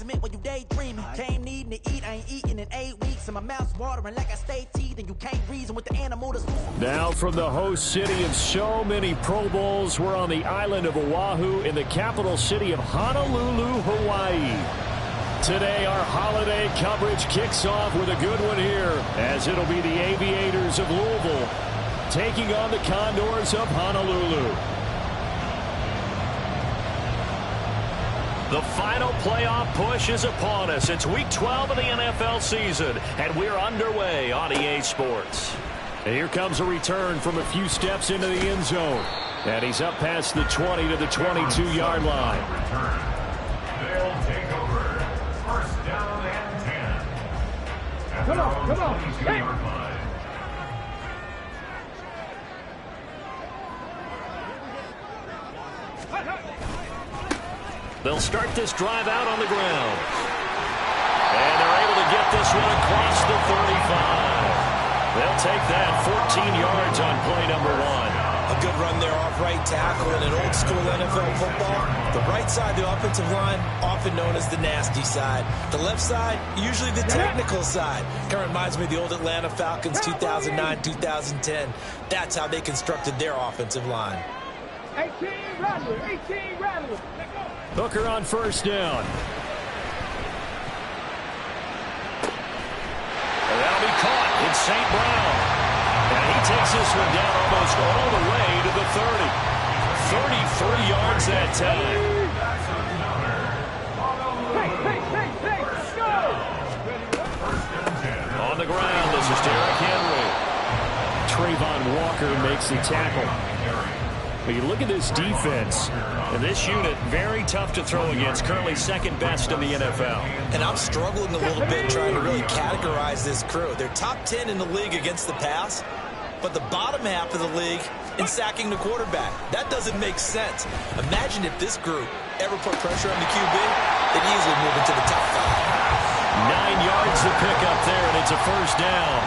basement when you daydreaming. Came needing to eat, I ain't eating in 8 weeks. And my mouth's watering like I stay teething. You can't reason with the animal that's... Now from the host city of so many Pro Bowls, we're on the island of Oahu in the capital city of Honolulu, Hawaii. Today, our holiday coverage kicks off with a good one here, as it'll be the Aviators of Louisville taking on the Condors of Honolulu. The final playoff push is upon us. It's Week 12 of the NFL season, and we're underway on EA Sports. And here comes a return from a few steps into the end zone. And he's up past the 20 to the 22-yard line. They'll take over. First down and 10. Come on. Hey. They'll start this drive out on the ground. And they're able to get this one across the 35. They'll take that 14 yards on play number 1. A good run there off right tackle in an old-school NFL football. The right side of the offensive line, often known as the nasty side. The left side, usually the technical side. Kind of reminds me of the old Atlanta Falcons 2009-2010. That's how they constructed their offensive line. 18 Rattler. Hooker on first down. And that'll be caught. It's St. Brown. And he takes this one down almost all the way to the 30. 33 yards that time. Hey, On the ground, this is Derrick Henry. Trayvon Walker makes the tackle. But you look at this defense, and this unit, very tough to throw against, currently second best in the NFL. And I'm struggling a little bit trying to really categorize this crew. They're top 10 in the league against the pass, but the bottom half of the league in sacking the quarterback. That doesn't make sense. Imagine if this group ever put pressure on the QB, they'd easily move into the top 5. 9 yards to pick up there, and it's a first down.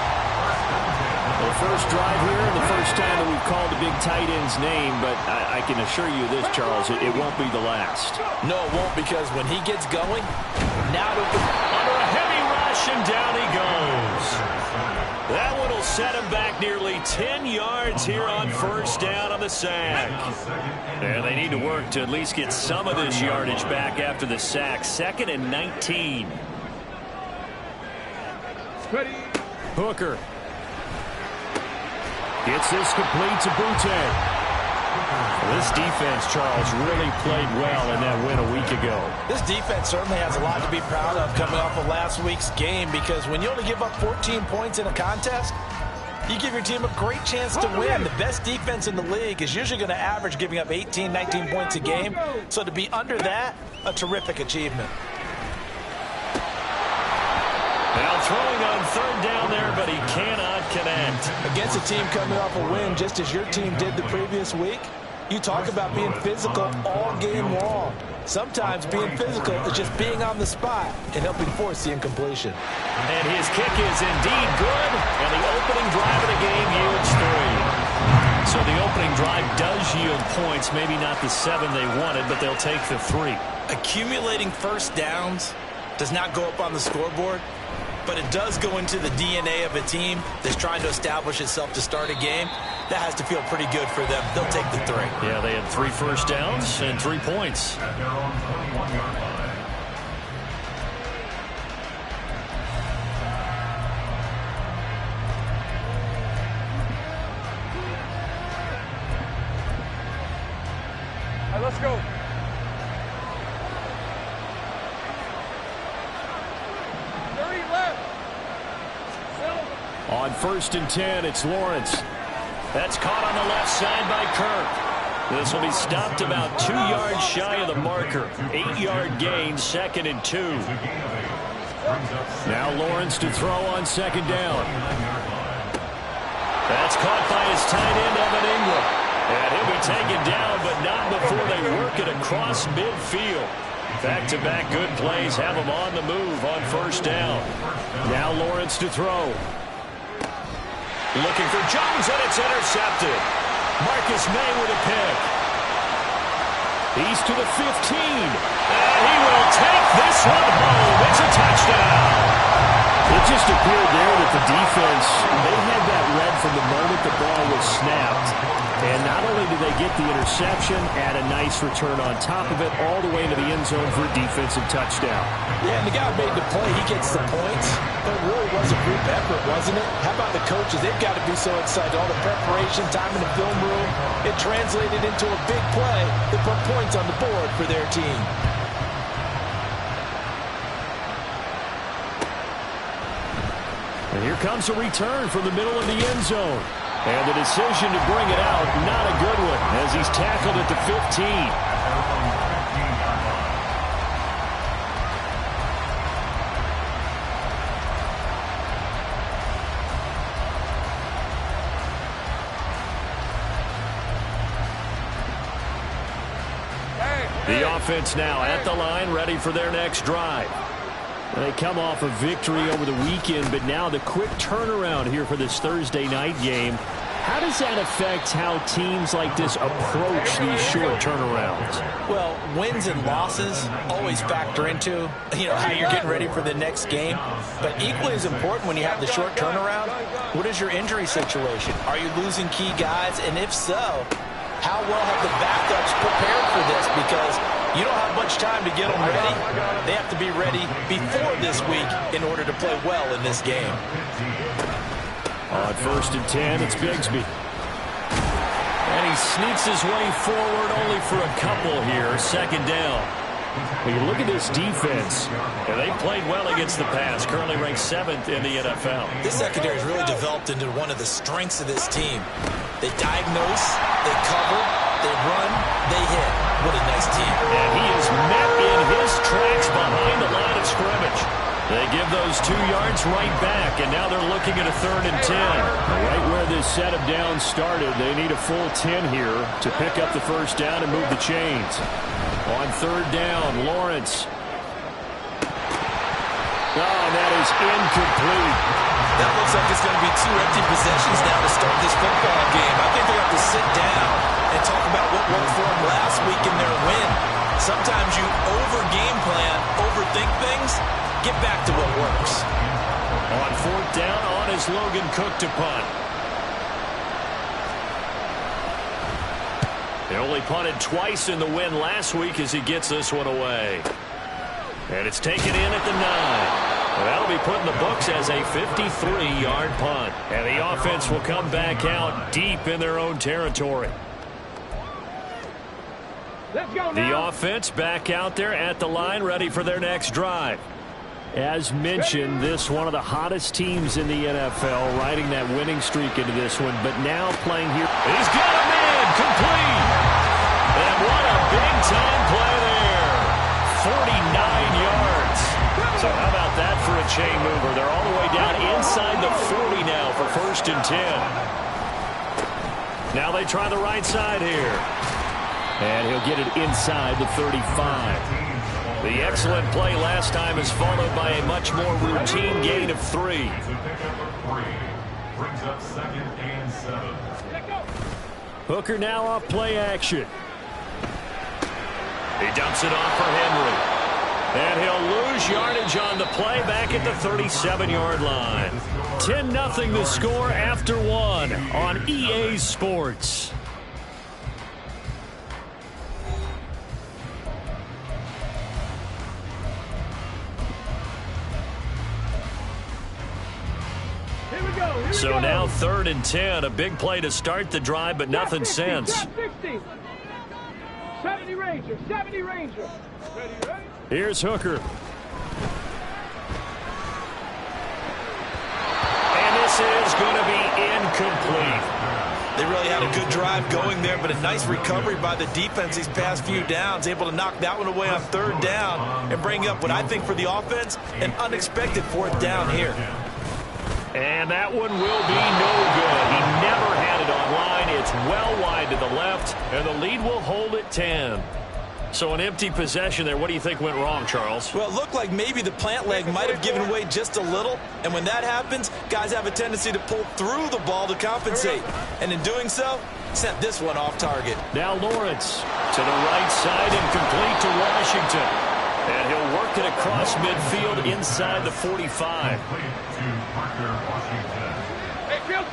The first drive here, the first time that we've called the big tight end's name, but I can assure you this, Charles, it won't be the last. No, it won't, because when he gets going, now under a heavy rush, and down he goes. That one will set him back nearly 10 yards here on first down on the sack. And they need to work to at least get some of this yardage back after the sack. 2nd and 19. Ready. Hooker. Gets this complete to Butte. This defense, Charles, really played well in that win a week ago. This defense certainly has a lot to be proud of coming off of last week's game, because when you only give up 14 points in a contest, you give your team a great chance to win. The best defense in the league is usually going to average giving up 18, 19 points a game. So to be under that, a terrific achievement. Now throwing on third down there, but he cannot connect. Against a team coming off a win, just as your team did the previous week, you talk about being physical all game long. Sometimes being physical is just being on the spot and helping force the incompletion. And his kick is indeed good, and the opening drive of the game yields 3. So the opening drive does yield points, maybe not the 7 they wanted, but they'll take the 3. Accumulating first downs does not go up on the scoreboard, but it does go into the DNA of a team that's trying to establish itself to start a game. That has to feel pretty good for them. They'll take the 3. Yeah, they had 3 first downs and 3 points. All right, let's go. On 1st and 10, it's Lawrence. That's caught on the left side by Kirk. This will be stopped about 2 yards shy of the marker. 8-yard gain, 2nd and 2. Now Lawrence to throw on 2nd down. That's caught by his tight end, Evan Ingram. And he'll be taken down, but not before they work it across midfield. Back-to-back good plays have him on the move on 1st down. Now Lawrence to throw. Looking for Jones, and it's intercepted. Marcus May with a pick. He's to the 15. And he will take this one home. just appeared there that the defense, they had that read from the moment the ball was snapped. And not only did they get the interception, add a nice return on top of it, all the way into the end zone for a defensive touchdown. Yeah, and the guy made the play. He gets the points. But it really was a group effort, wasn't it? How about the coaches? They've got to be so excited. All the preparation, time in the film room, it translated into a big play that put points on the board for their team. And here comes a return from the middle of the end zone. And the decision to bring it out, not a good one, as he's tackled at the 15. The offense now at the line, ready for their next drive. They come off a victory over the weekend, but now the quick turnaround here for this Thursday night game. How does that affect how teams like this approach these short turnarounds? Well, wins and losses always factor into, how you're getting ready for the next game. But equally as important when you have the short turnaround, what is your injury situation? Are you losing key guys? And if so, how well have the backups prepared for this? Because you don't have much time to get them ready. They have to be ready before this week in order to play well in this game. On 1st and 10, it's Bigsby. And he sneaks his way forward only for a couple here. 2nd down. When you look at this defense, and they played well against the pass, currently ranked 7th in the NFL. This secondary has really developed into one of the strengths of this team. They diagnose, they cover, they run, they hit. What a nice team. And he is met in his tracks behind the line of scrimmage. They give those 2 yards right back, and now they're looking at a 3rd and 10. Right where this set of downs started, they need a full 10 here to pick up the 1st down and move the chains. On 3rd down, Lawrence. Oh, that is incomplete. That looks like it's going to be 2 empty possessions now to start this football game. I think they have to sit down and talk about what worked for them last week in their win. Sometimes you over-game plan, overthink things. Get back to what works. On 4th down, on is Logan Cook to punt. They only punted twice in the win last week as he gets this one away. And it's taken in at the 9. Well, that'll be put in the books as a 53-yard punt. And the offense will come back out deep in their own territory. Let's go now. The offense back out there at the line, ready for their next drive. As mentioned, this one of the hottest teams in the NFL, riding that winning streak into this one, but now playing here. He's got a man, complete! And what a big-time play there. 49 yards. So how about that for a chain mover? They're all the way down inside the 40 now for 1st and 10. Now they try the right side here. And he'll get it inside the 35. The excellent play last time is followed by a much more routine gain of 3. Brings up 2nd and 7. Hooker now off play action. He dumps it off for Henry. And he'll lose yardage on the play back at the 37-yard line. 10-0 the score after 1 on EA Sports. So now 3rd and 10, a big play to start the drive, but nothing since. 70 Ranger, 70 Ranger. Ready? Here's Hooker. And this is going to be incomplete. They really had a good drive going there, but a nice recovery by the defense these past few downs, able to knock that one away on 3rd down and bring up what I think for the offense, an unexpected 4th down here. And that one will be no good. He never had it on line. It's well wide to the left, and the lead will hold at 10. So an empty possession there. What do you think went wrong, Charles? Well, it looked like maybe the plant leg might have given way just a little, and when that happens, guys have a tendency to pull through the ball to compensate. And in doing so, sent this one off target. Now Lawrence to the right side and complete to Washington. And he'll work it across midfield inside the 45. Hey, kill.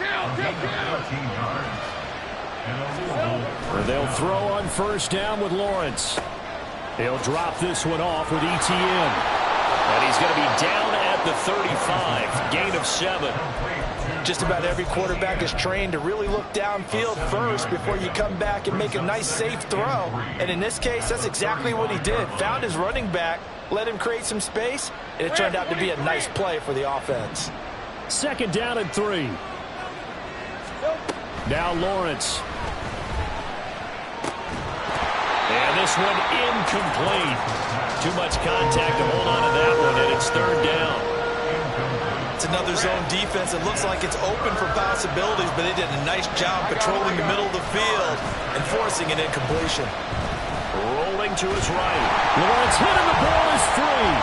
They'll throw on first down with Lawrence. He'll drop this one off with ETN. And he's going to be down at the 35. Gain of 7. Just about every quarterback is trained to really look downfield first before you come back and make a nice, safe throw. And in this case, that's exactly what he did. Found his running back, let him create some space, and it turned out to be a nice play for the offense. Second down and 3. Now Lawrence. And this one incomplete. Too much contact to hold on to that one, and it's third down. It's another zone defense. It looks like it's open for possibilities, but they did a nice job patrolling the middle of the field and forcing an incompletion. Rolling to his right. Lawrence hit and the ball is free.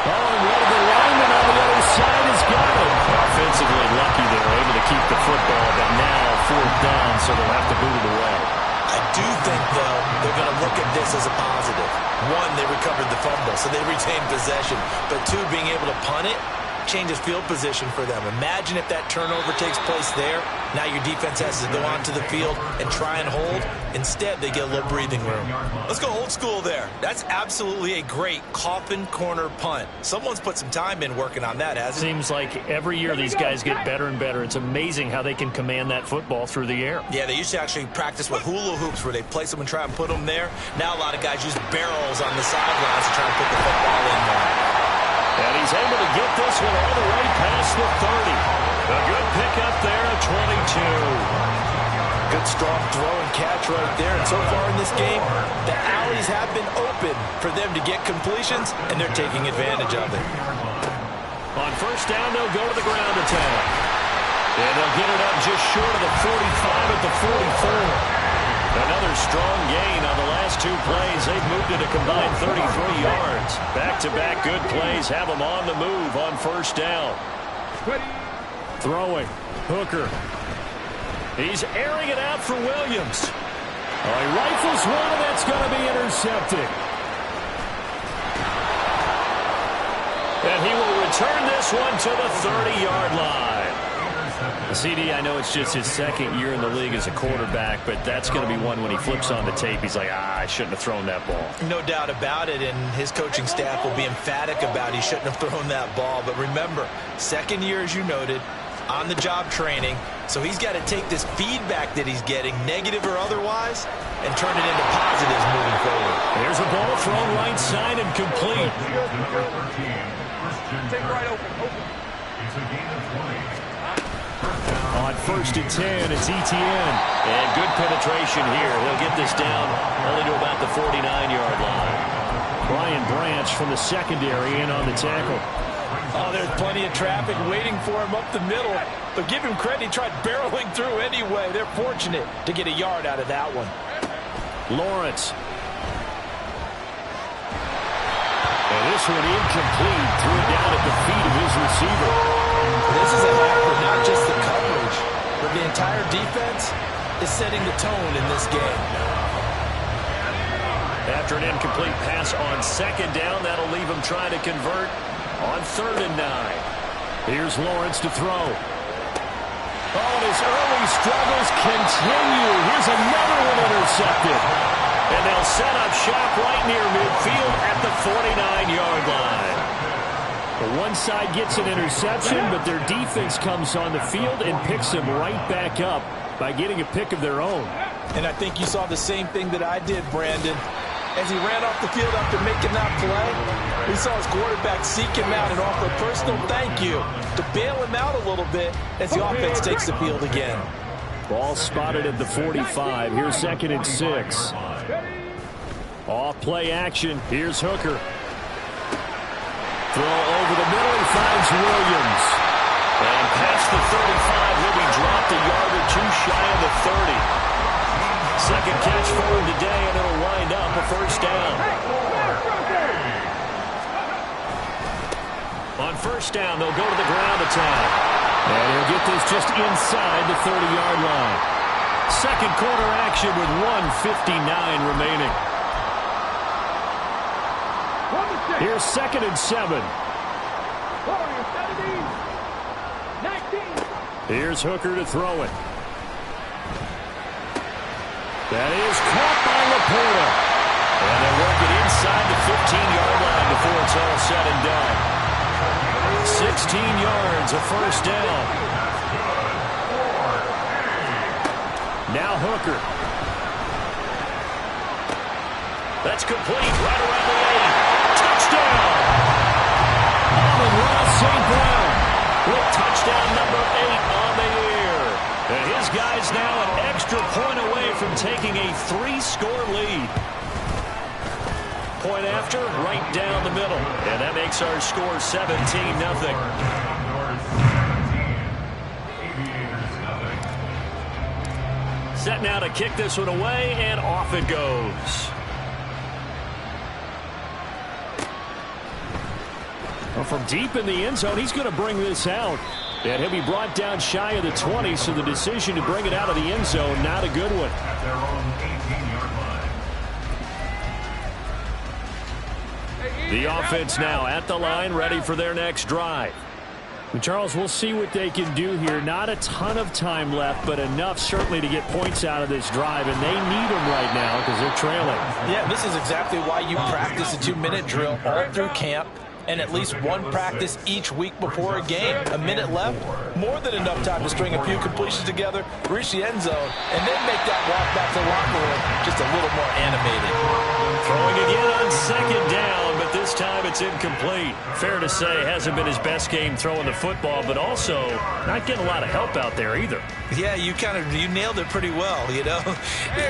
Oh, and one of the linemen on the other side has got it. Offensively lucky they're able to keep the football, but now fourth down, so they'll have to boot it away. I do think, though, they're going to look at this as a positive. One, they recovered the fumble, so they retained possession. But two, being able to punt it changes field position for them. Imagine if that turnover takes place there. Now your defense has to go onto the field and try and hold. Instead, they get a little breathing room. Let's go old school there. That's absolutely a great coffin corner punt. Someone's put some time in working on that, hasn't it? Seems like every year these guys get better and better. It's amazing how they can command that football through the air. Yeah, they used to actually practice with hula hoops where they place them and try and put them there. Now a lot of guys use barrels on the sidelines to try and put the football in there. And he's able to get this one all the way past the 30. A good pickup there at 22. Good strong throw and catch right there. And so far in this game, the alleys have been open for them to get completions, and they're taking advantage of it. On first down, they'll go to the ground attack. And they'll get it up just short of the 45 at the 44. Another strong gain on the last 2 plays. They've moved it a combined 33 yards. Back-to-back good plays have them on the move on first down. Throwing. Hooker. He's airing it out for Williams. He rifles one, and that's going to be intercepted. And he will return this one to the 30-yard line. CD, I know it's just his second year in the league as a quarterback, but that's going to be one when he flips on the tape. He's like, I shouldn't have thrown that ball. No doubt about it, and his coaching staff will be emphatic about he shouldn't have thrown that ball. But remember, second year, as you noted, on-the-job training, so he's got to take this feedback that he's getting, negative or otherwise, and turn it into positives moving forward. There's a ball thrown right side and complete. Take right open. It's a gain of 20. On first and 10, it's ETN. And good penetration here. He'll get this down only to about the 49-yard line. Brian Branch from the secondary in on the tackle. Oh, there's plenty of traffic waiting for him up the middle. But give him credit, he tried barreling through anyway. They're fortunate to get a yard out of that one. Lawrence. And this one incomplete. Threw it down at the feet of his receiver. This is a hack for not just the coverage, but the entire defense is setting the tone in this game. After an incomplete pass on second down, that'll leave him trying to convert on 3rd and 9. Here's Lawrence to throw. Oh, his early struggles continue. Here's another one intercepted. And they'll set up shop right near midfield at the 49-yard line. The one side gets an interception, but their defense comes on the field and picks them right back up by getting a pick of their own. And I think you saw the same thing that I did, Brandon. As he ran off the field after making that play, we saw his quarterback seek him out and offer a personal thank you to bail him out a little bit as the offense takes the field again. Ball spotted at the 45. Here's 2nd and 6. Off play action. Here's Hooker. Throw over the middle. He finds Williams. And past the 35, he'll be dropped a yard or two shy of the 30. Second catch for him today, and it'll wind up a first down. On first down, they'll go to the ground attack. And he'll get this just inside the 30-yard line. Second quarter action with 1:59 remaining. Here's 2nd and 7. 19. Here's Hooker to throw it. That is caught by Laporta. And they work it inside the 15-yard line before it's all said and done. 16 yards, a first down. Now Hooker. That's complete right around the 8. Touchdown! Amon-Ra St. Brown with touchdown number 8 on the year. And his guy's now an extra point away from taking a 3-score lead. Point after, right down the middle. And that makes our score 17-0. Set now to kick this one away, and off it goes. Well, from deep in the end zone, he's going to bring this out. And he'll be brought down shy of the 20, so the decision to bring it out of the end zone, not a good one. At their own 18-yard line. The offense now at the line, ready for their next drive. And Charles, we'll see what they can do here. Not a ton of time left, but enough certainly to get points out of this drive, and they need them right now because they're trailing. Yeah, this is exactly why you practice a 2-minute drill all through camp, and at least one practice each week before a game. A minute left, more than enough time to string a few completions together, reach the end zone, and then make that walk back to the locker room just a little more animated. Throwing again on 2nd down, but this time it's incomplete. Fair to say, hasn't been his best game throwing the football, but also not getting a lot of help out there either. Yeah, you nailed it pretty well, you know.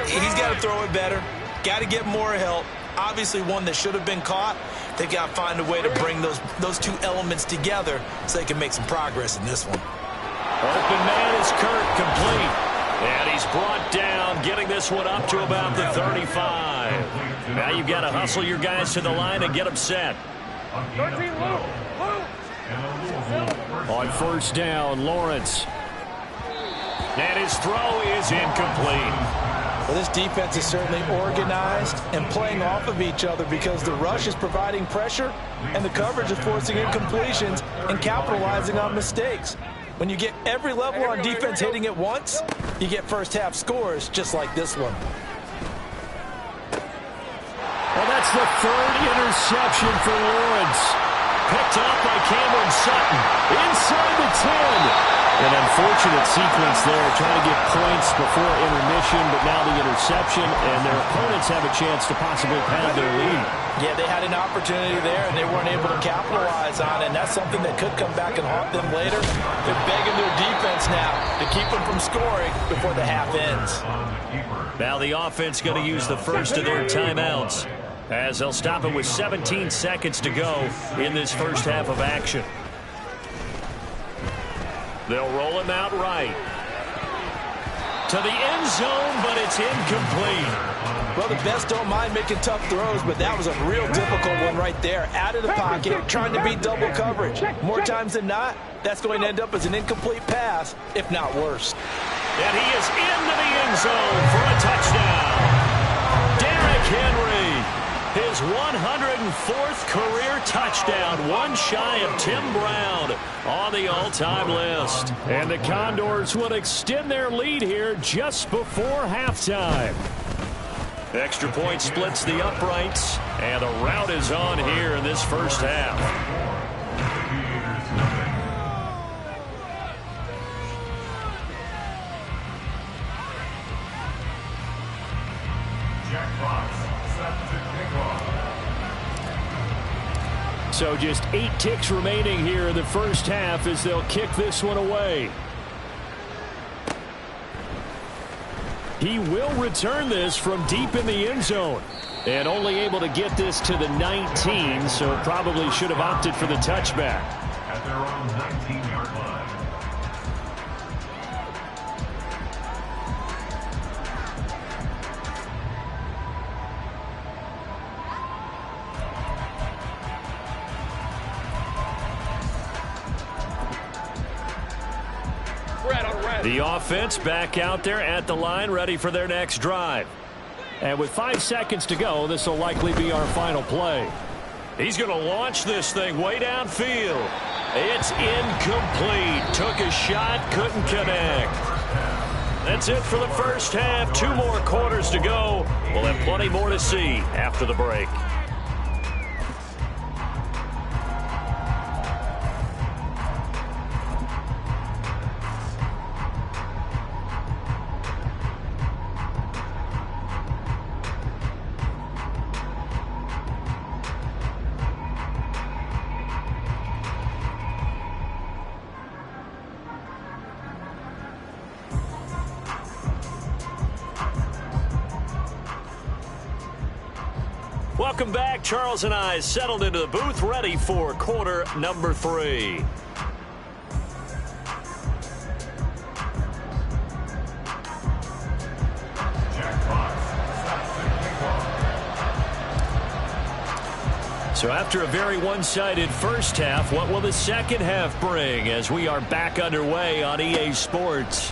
He's got to throw it better, got to get more help. Obviously one that should have been caught. They've got to find a way to bring those two elements together so they can make some progress in this one. Open man is Kurt, complete. And he's brought down, getting this one up to about the 35. Now you've got to hustle your guys to the line and get them set. 13, On 1st down, Lawrence. And his throw is incomplete. Well, this defense is certainly organized and playing off of each other because the rush is providing pressure and the coverage is forcing incompletions and capitalizing on mistakes. When you get every level on defense hitting at once, you get first-half scores just like this one. Well, that's the 3rd interception for Lawrence. Picked up by Cameron Sutton. Inside the 10. An unfortunate sequence there, trying to get points before intermission, but now the interception, and their opponents have a chance to possibly pad their lead. Yeah, they had an opportunity there, and they weren't able to capitalize on it, and that's something that could come back and haunt them later. They're begging their defense now to keep them from scoring before the half ends. Now the offense going to use the first of their timeouts, as they'll stop it with 17 seconds to go in this first half of action. They'll roll him out right. To the end zone, but it's incomplete. Well, the best don't mind making tough throws, but that was a real difficult one right there. Out of the pocket, trying to beat double coverage. More times than not, that's going to end up as an incomplete pass, if not worse. And he is into the end zone for a touchdown. Derrick Henry. His 104th career touchdown, one shy of Tim Brown on the all-time list. And the Condors will extend their lead here just before halftime. Extra point splits the uprights, and the rout is on here in this first half. So just 8 ticks remaining here in the first half as they'll kick this one away. He will return this from deep in the end zone. And only able to get this to the 19, so probably should have opted for the touchback. At their own 19-yard line. The offense back out there at the line, ready for their next drive. And with 5 seconds to go, this will likely be our final play. He's going to launch this thing way downfield. It's incomplete. Took a shot, couldn't connect. That's it for the first half. 2 more quarters to go. We'll have plenty more to see after the break. Welcome back. Charles and I settled into the booth, ready for quarter number 3. So after a very one-sided first half, what will the second half bring as we are back underway on EA Sports?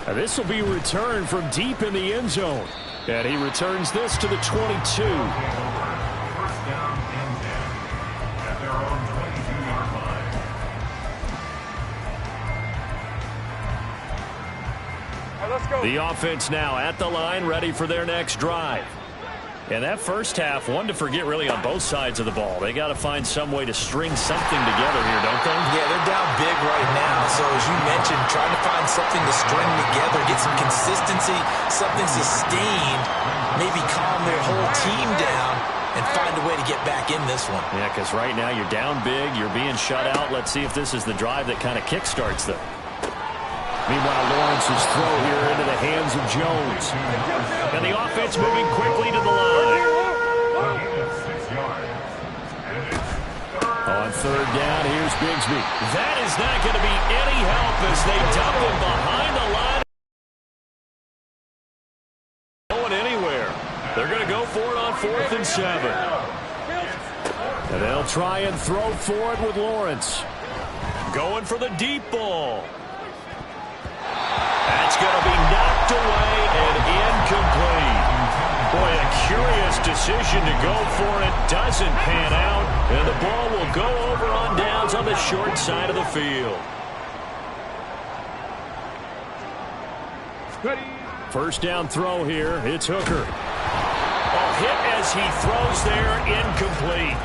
Now, this will be a return from deep in the end zone. And he returns this to the 22. First down and 10 at their own 22-yard line. Let's go. The offense now at the line, ready for their next drive. And that first half, one to forget really on both sides of the ball. They got to find some way to string something together here, don't they? Yeah, they're down big right now. So as you mentioned, trying to find something to string together, get some consistency, something sustained, maybe calm their whole team down and find a way to get back in this one. Yeah, because right now you're down big, you're being shut out. Let's see if this is the drive that kind of kickstarts them. Meanwhile, Lawrence's throw here into the hands of Jones. And the offense moving quickly to the line. On third down, here's Bigsby. That is not going to be any help as they dump him behind the line. Going anywhere. They're going to go for it on 4th and 7. And they'll try and throw for it with Lawrence. Going for the deep ball. That's going to be knocked away and incomplete. Boy, a curious decision to go for it. Doesn't pan out. And the ball will go over on downs on the short side of the field. First down throw here. It's Hooker. A hit as he throws there. Incomplete.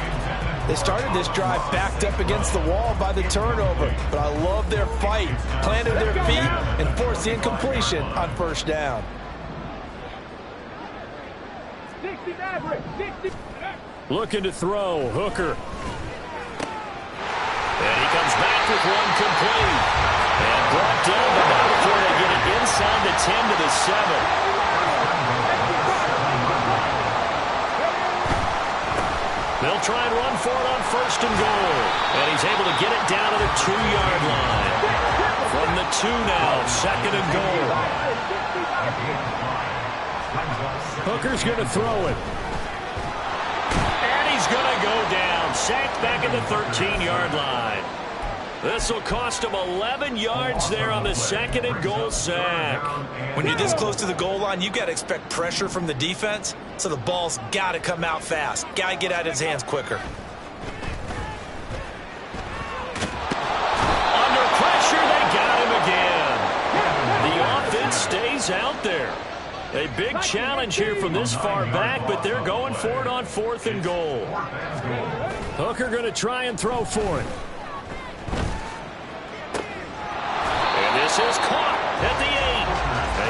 They started this drive backed up against the wall by the turnover, but I love their fight, planted their feet, and forced the incompletion on first down. 60 average, 60. Looking to throw, Hooker. And he comes back with one complete. And brought down, but not before they get it inside the 10 to the 7. They'll try and run for it on 1st and goal. And he's able to get it down to the 2-yard line. From the 2 now, 2nd and goal. Hooker's going to throw it. And he's going to go down. Sacked back at the 13-yard line. This will cost him 11 yards there on the 2nd and goal sack. When you're this close to the goal line, you got to expect pressure from the defense, so the ball's got to come out fast. Got to get out of his hands quicker. Under pressure, they got him again. The offense stays out there. A big challenge here from this far back, but they're going for it on 4th and goal. Hooker going to try and throw for it. This is caught at the 8.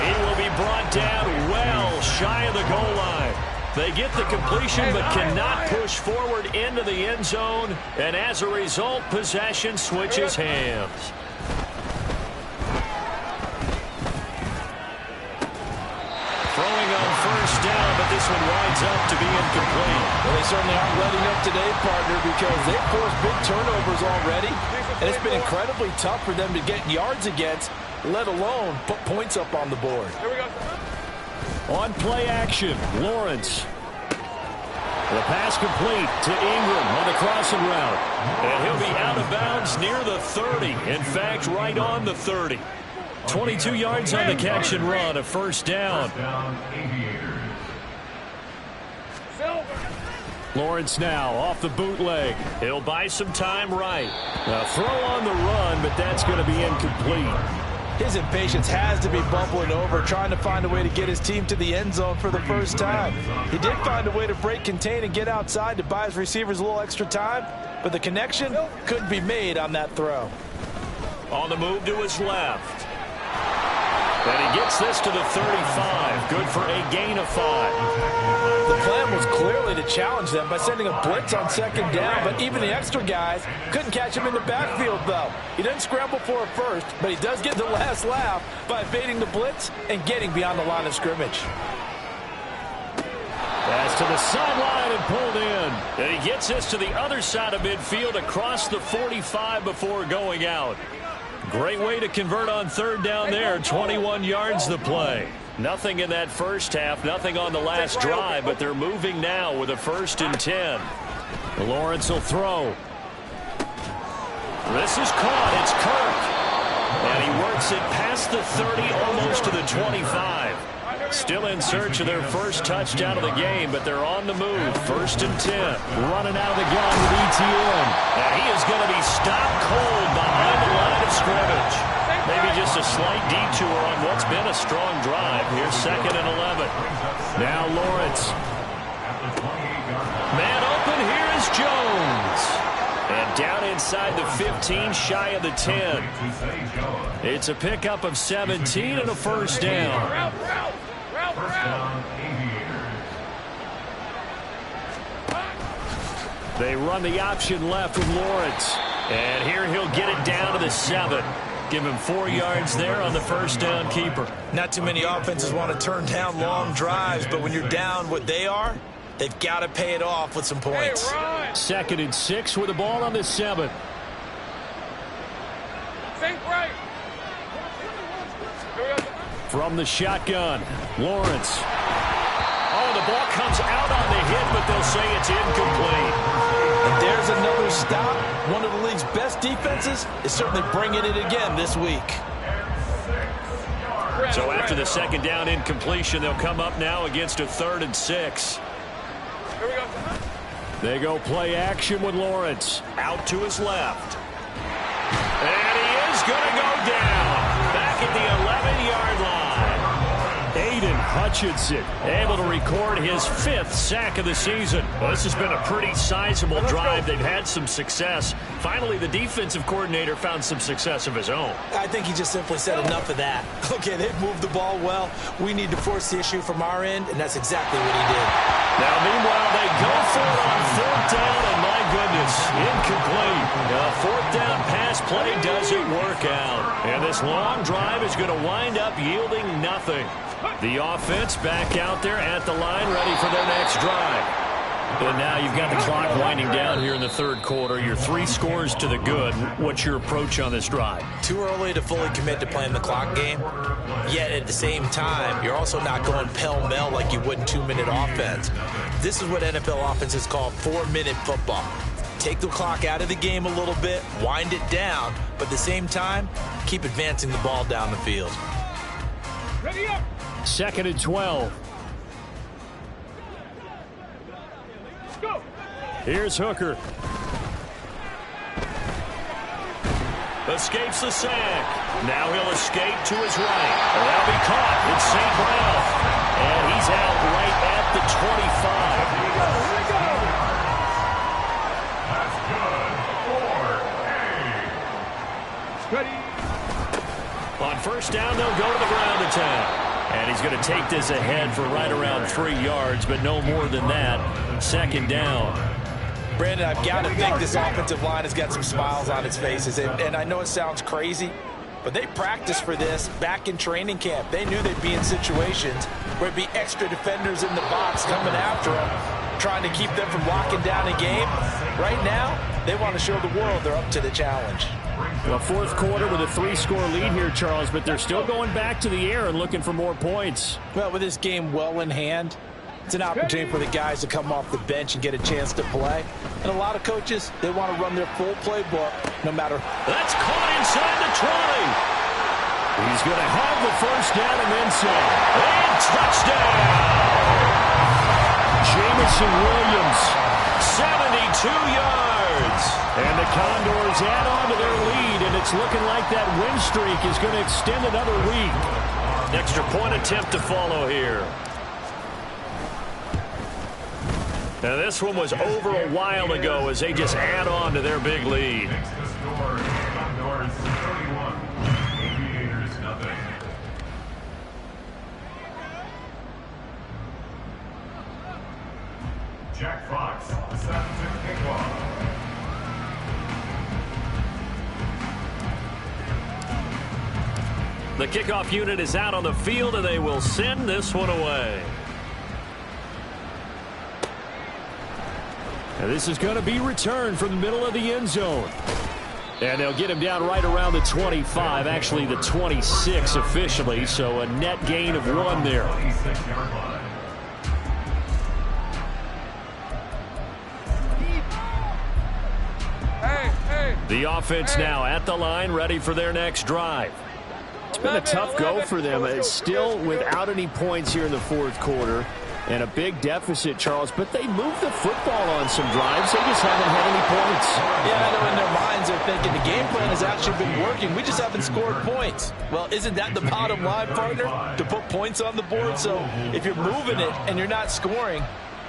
He will be brought down well shy of the goal line. They get the completion but cannot push forward into the end zone. And as a result, possession switches hands. Throwing on first down, but this one winds up to be incomplete. Well, they certainly aren't letting up today, partner, because they've forced big turnovers already. And it's been incredibly tough for them to get yards against, let alone put points up on the board. Here we go. On play action, Lawrence. The pass complete to Ingram on the crossing route. And he'll be out of bounds near the 30. In fact, right on the 30. 22 yards on the catch and run, a first down. First down, Aviators. Lawrence now off the bootleg. He'll buy some time right. A throw on the run, but that's going to be incomplete. His impatience has to be bubbling over, trying to find a way to get his team to the end zone for the first time. He did find a way to break contain and get outside to buy his receivers a little extra time, but the connection couldn't be made on that throw. On the move to his left. And he gets this to the 35. Good for a gain of 5. The plan was clearly to challenge them by sending a blitz on second down, but even the extra guys couldn't catch him in the backfield, though. He doesn't scramble for it first, but he does get the last laugh by evading the blitz and getting beyond the line of scrimmage. Pass to the sideline and pulled in. And he gets this to the other side of midfield across the 45 before going out. Great way to convert on third down there. 21 yards the play. Nothing in that first half, nothing on the last drive, but they're moving now with a 1st and 10. Lawrence will throw. This is caught. It's Kirk. And he works it past the 30, almost to the 25. Still in search of their first touchdown of the game, but they're on the move. 1st and 10. Running out of the gun with ETN. And he is going to be stopped cold behind the line of scrimmage. Maybe just a slight detour on what's been a strong drive. Here's 2nd and 11. Now Lawrence. Man open, here is Jones. And down inside the 15, shy of the 10. It's a pickup of 17 and a 1st down. They run the option left with Lawrence. And here he'll get it down to the 7. Give him 4 yards there on the 1st down keeper. Not too many offenses want to turn down long drives, but when you're down what they are, they've got to pay it off with some points. 2nd and 6 with the ball on the 7. From the shotgun, Lawrence. Oh, the ball comes out on the hit, but they'll say it's incomplete. And there's another stop. One of the league's best defenses is certainly bringing it again this week. So after the 2nd down incompletion, they'll come up now against a 3rd and 6. They go play action with Lawrence. Out to his left. And he is going to go down. Back at the 11-yard line. Aiden Hutchinson able to record his 5th sack of the season. Well, this has been a pretty sizable drive. They've had some success. Finally, the defensive coordinator found some success of his own. I think he just simply said enough of that. Okay, they've moved the ball well. We need to force the issue from our end, and that's exactly what he did. Now, meanwhile, they go for it on 4th down, and my goodness, incomplete. A 4th down pass play doesn't work out. And this long drive is going to wind up yielding nothing. The offense back out there at the line, ready for their next drive. And now you've got the clock winding down here in the 3rd quarter. You're 3 scores to the good. What's your approach on this drive? Too early to fully commit to playing the clock game. Yet at the same time, you're also not going pell-mell like you would in 2-minute offense. This is what NFL offenses call 4-minute football. Take the clock out of the game a little bit, wind it down, but at the same time, keep advancing the ball down the field. Ready up. 2nd and 12. Go. Here's Hooker. Escapes the sack. Now he'll escape to his right. That'll be caught. It's St. Brown. And he's out right at the 25. Ready. On 1st down, they'll go to the ground attack. And he's going to take this ahead for right around 3 yards, but no more than that. 2nd down. Brandon, I've got to think this offensive line has got some smiles on its faces. And I know it sounds crazy, but they practiced for this back in training camp. They knew they'd be in situations where it'd be extra defenders in the box coming after them, trying to keep them from locking down a game. Right now, they want to show the world they're up to the challenge. Well, 4th quarter with a 3-score lead here, Charles, but they're still going back to the air and looking for more points. Well, with this game well in hand, it's an opportunity for the guys to come off the bench and get a chance to play. And a lot of coaches, they want to run their full playbook no matter. That's caught inside the 20. He's going to have the 1st down and then some. And touchdown! Jamison Williams 72 yards. And the Condors add on to their lead, and it's looking like that win streak is going to extend another week. Extra point attempt to follow here. Now this one was over a while ago as they just add on to their big lead. Next to score, Condors 31, Aviators nothing. Jack Fox, the Southampton kickoff. The kickoff unit is out on the field, and they will send this one away. And this is going to be returned from the middle of the end zone. And they'll get him down right around the 25, actually the 26 officially, so a net gain of 1 there. 26-yard line. The offense now at the line, ready for their next drive. It's been a tough go for them. It's still without any points here in the fourth quarter. And a big deficit, Charles, but they moved the football on some drives. They just haven't had any points. Yeah, I know in their minds they're thinking the game plan has actually been working. We just haven't scored points. Well, isn't that the bottom line, partner? To put points on the board? So if you're moving it and you're not scoring,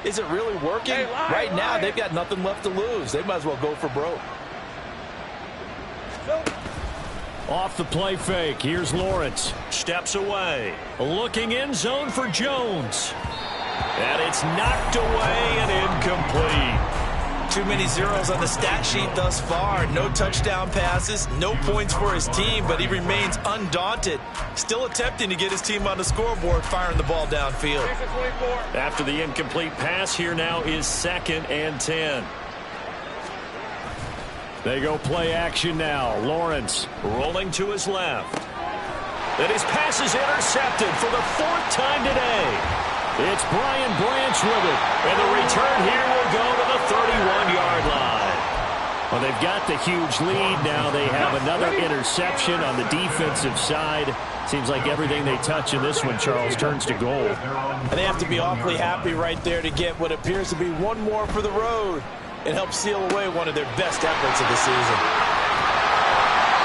is it really working? Right now, they've got nothing left to lose. They might as well go for broke. Off the play fake, here's Lawrence. Steps away. Looking in zone for Jones. And it's knocked away and incomplete. Too many zeros on the stat sheet thus far. No touchdown passes, no points for his team, but he remains undaunted. Still attempting to get his team on the scoreboard, firing the ball downfield. After the incomplete pass, here now is 2nd and 10. They go play action now. Lawrence rolling to his left. And his pass is intercepted for the 4th time today. It's Brian Branch with it. And the return here will go to the 31-yard line. Well, they've got the huge lead now. They have another interception on the defensive side. Seems like everything they touch in this one, Charles, turns to goal. And they have to be awfully happy right there to get what appears to be one more for the road and help seal away one of their best efforts of the season.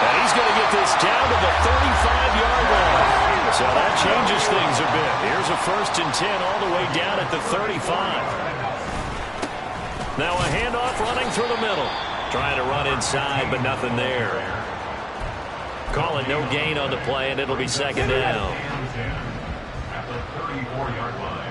And he's going to get this down to the 35-yard line. So that changes things a bit. Here's a 1st and 10 all the way down at the 35. Now a handoff running through the middle. Trying to run inside, but nothing there. Call it no gain on the play, and it'll be 2nd down. At the 34-yard line.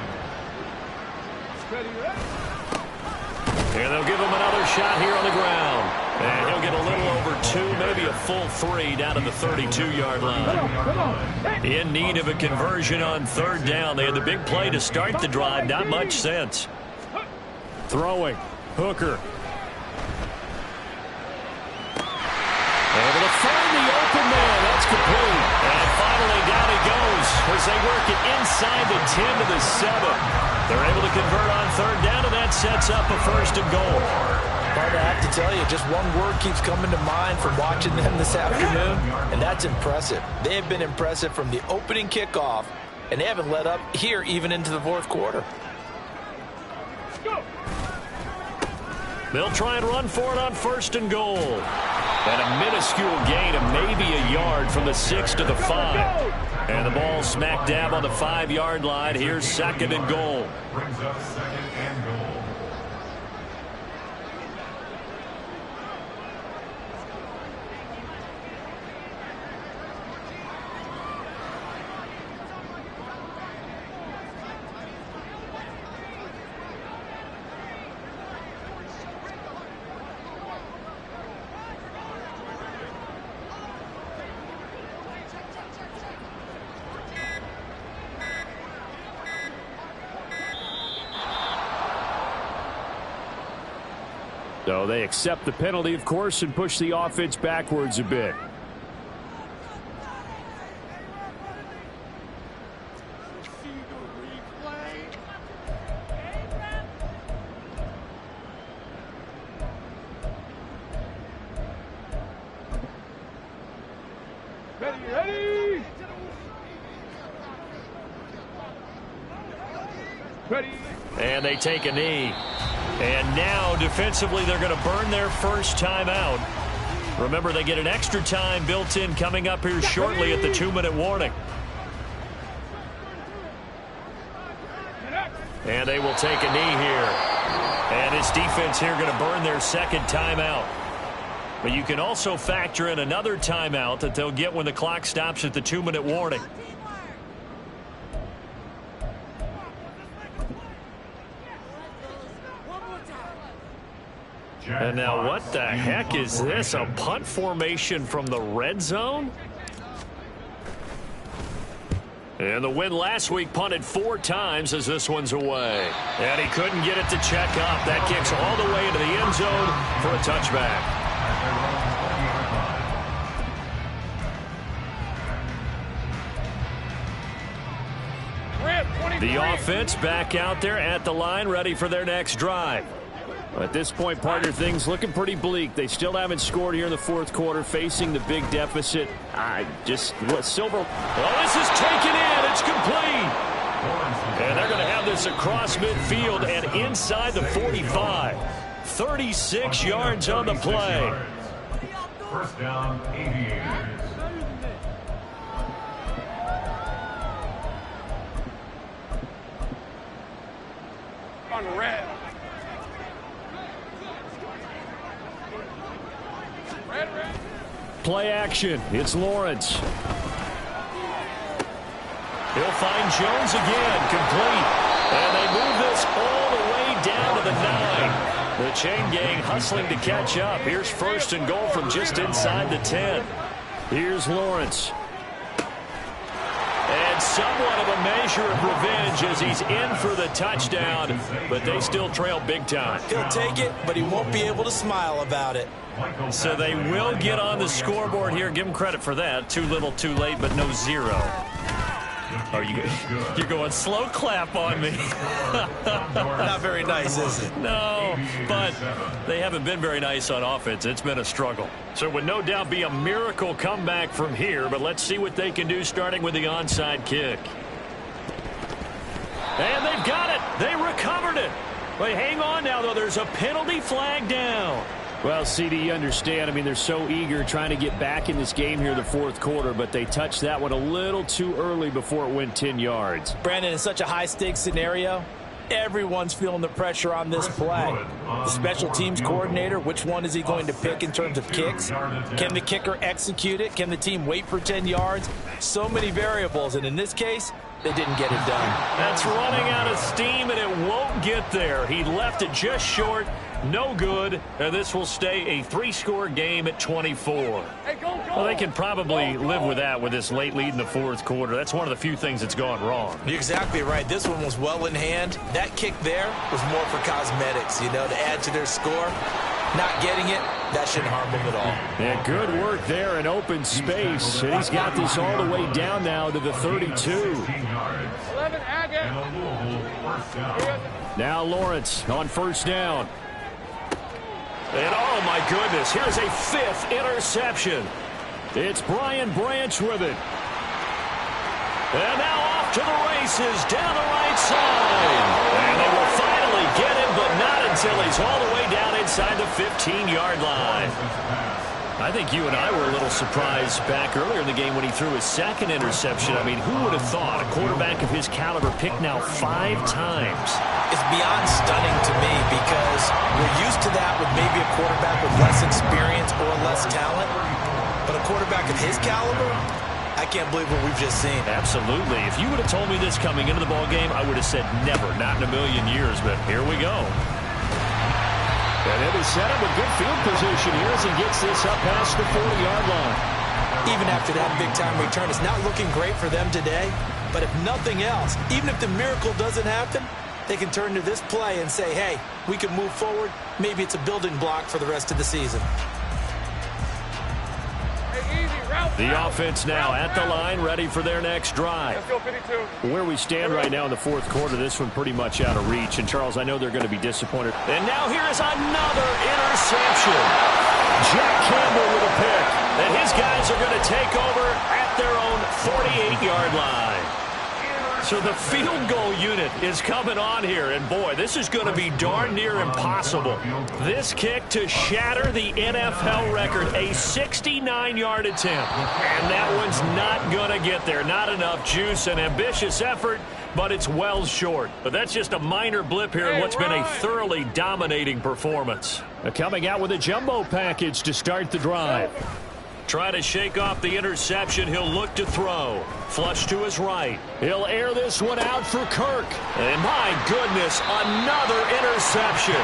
And they'll give him another shot here on the ground. And he'll get a little over 2, maybe a full 3 down to the 32-yard line. In need of a conversion on 3rd down. They had the big play to start the drive. Not much sense. Throwing. Hooker. Able to find the open man. That's complete. And finally down he goes as they work it inside the 10 to the 7. They're able to convert on 3rd down, and that sets up a 1st and goal. Hard to have to tell you, just one word keeps coming to mind from watching them this afternoon, and that's impressive. They have been impressive from the opening kickoff, and they haven't let up here even into the 4th quarter. They'll try and run for it on 1st and goal. And a minuscule gain of maybe a yard from the 6 to the 5. And the ball smack dab on the 5-yard line. Here's 2nd and goal. Brings up 2nd and goal. So they accept the penalty, of course, and push the offense backwards a bit. Ready. And they take a knee. And now, defensively, they're going to burn their first timeout. Remember, they get an extra time built in coming up here shortly at the 2-minute warning. And they will take a knee here. And this defense here going to burn their second timeout. But you can also factor in another timeout that they'll get when the clock stops at the 2-minute warning. And now what the heck is this? A punt formation from the red zone? And the win last week punted 4 times as this one's away. And he couldn't get it to check up. That kicks all the way into the end zone for a touchback. The offense back out there at the line, ready for their next drive. At this point, partner, things looking pretty bleak. They still haven't scored here in the fourth quarter, facing the big deficit. Silver. Oh, this is taken in. It's complete. And they're going to have this across midfield and inside the 45. 36 yards on the play. First down, Aviators. On red. Play action. It's Lawrence. He'll find Jones again. Complete. And they move this all the way down to the 9. The chain gang hustling to catch up. Here's first and goal from just inside the 10. Here's Lawrence. And somewhat of a measure of revenge as he's in for the touchdown, but they still trail big time. He'll take it, but he won't be able to smile about it. So they will get on the scoreboard here. Give them credit for that. Too little, too late, but no 0. You're going slow clap on me. Not very nice, is it? No, but they haven't been very nice on offense. It's been a struggle. So it would no doubt be a miracle comeback from here, but let's see what they can do starting with the onside kick. And they've got it. They recovered it. But hang on now, though. There's a penalty flag down. Well, CD, you understand. I mean, they're so eager trying to get back in this game here in the fourth quarter, but they touched that one a little too early before it went 10 yards. Brandon, in such a high-stakes scenario, everyone's feeling the pressure on this play. The special teams coordinator, which one is he going to pick in terms of kicks? Can the kicker execute it? Can the team wait for 10 yards? So many variables, and in this case, they didn't get it done. That's running out of steam, and it won't get there. He left it just short. No good, and this will stay a 3-score game at 24. Well, they can probably live with that with this late lead in the fourth quarter. That's one of the few things that's gone wrong. You're exactly right. This one was well in hand. That kick there was more for cosmetics, to add to their score. Not getting it, that shouldn't harm them at all. Yeah, good work there in open space. And he's got this all the way down now to the 32. 11, Now Lawrence on first down. And oh my goodness, here's a 5th interception. It's Brian Branch with it. And now off to the races down the right side. And they will finally get him, but not until he's all the way down inside the 15-yard line. I think you and I were a little surprised back earlier in the game when he threw his 2nd interception. I mean, who would have thought a quarterback of his caliber picked now 5 times? It's beyond stunning to me because we're used to that with maybe a quarterback with less experience or less talent. But a quarterback of his caliber, I can't believe what we've just seen. Absolutely. If you would have told me this coming into the ball game, I would have said never, not in a million years, but here we go. And then he set up a good field position here as he gets this up past the 40-yard line. Even after that big-time return, it's not looking great for them today. But if nothing else, even if the miracle doesn't happen, they can turn to this play and say, hey, we can move forward. Maybe it's a building block for the rest of the season. The offense now at the line, ready for their next drive. Where we stand right now in the fourth quarter, this one pretty much out of reach. And, Charles, I know they're going to be disappointed. And now here is another interception. Jack Campbell with a pick. And his guys are going to take over at their own 48-yard line. So the field goal unit is coming on here, and boy, this is going to be darn near impossible. This kick to shatter the NFL record, a 69-yard attempt. And that one's not going to get there. Not enough juice, an ambitious effort, but it's well short. But that's just a minor blip here in what's been a thoroughly dominating performance. Coming out with a jumbo package to start the drive. Trying to shake off the interception. He'll look to throw. Flush to his right. He'll air this one out for Kirk. And my goodness, another interception.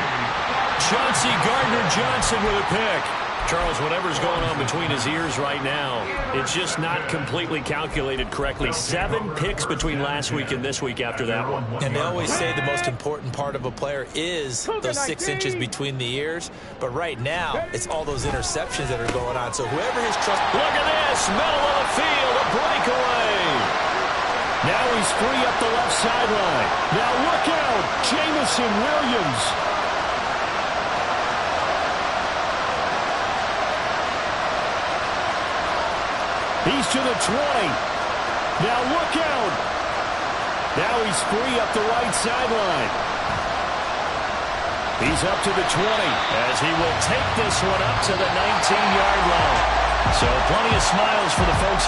Chauncey Gardner-Johnson with a pick. Charles, whatever's going on between his ears right now, it's just not completely calculated correctly. 7 picks between last week and this week after that one. And they always say the most important part of a player is those 6 inches between the ears. But right now, it's all those interceptions that are going on. So whoever his trust... Look at this, middle of the field, a breakaway. Now he's free up the left sideline. Now look out, Jamison Williams. He's to the 20. Now look out. Now he's free up the right sideline. He's up to the 20 as he will take this one up to the 19-yard line. So plenty of smiles for the folks here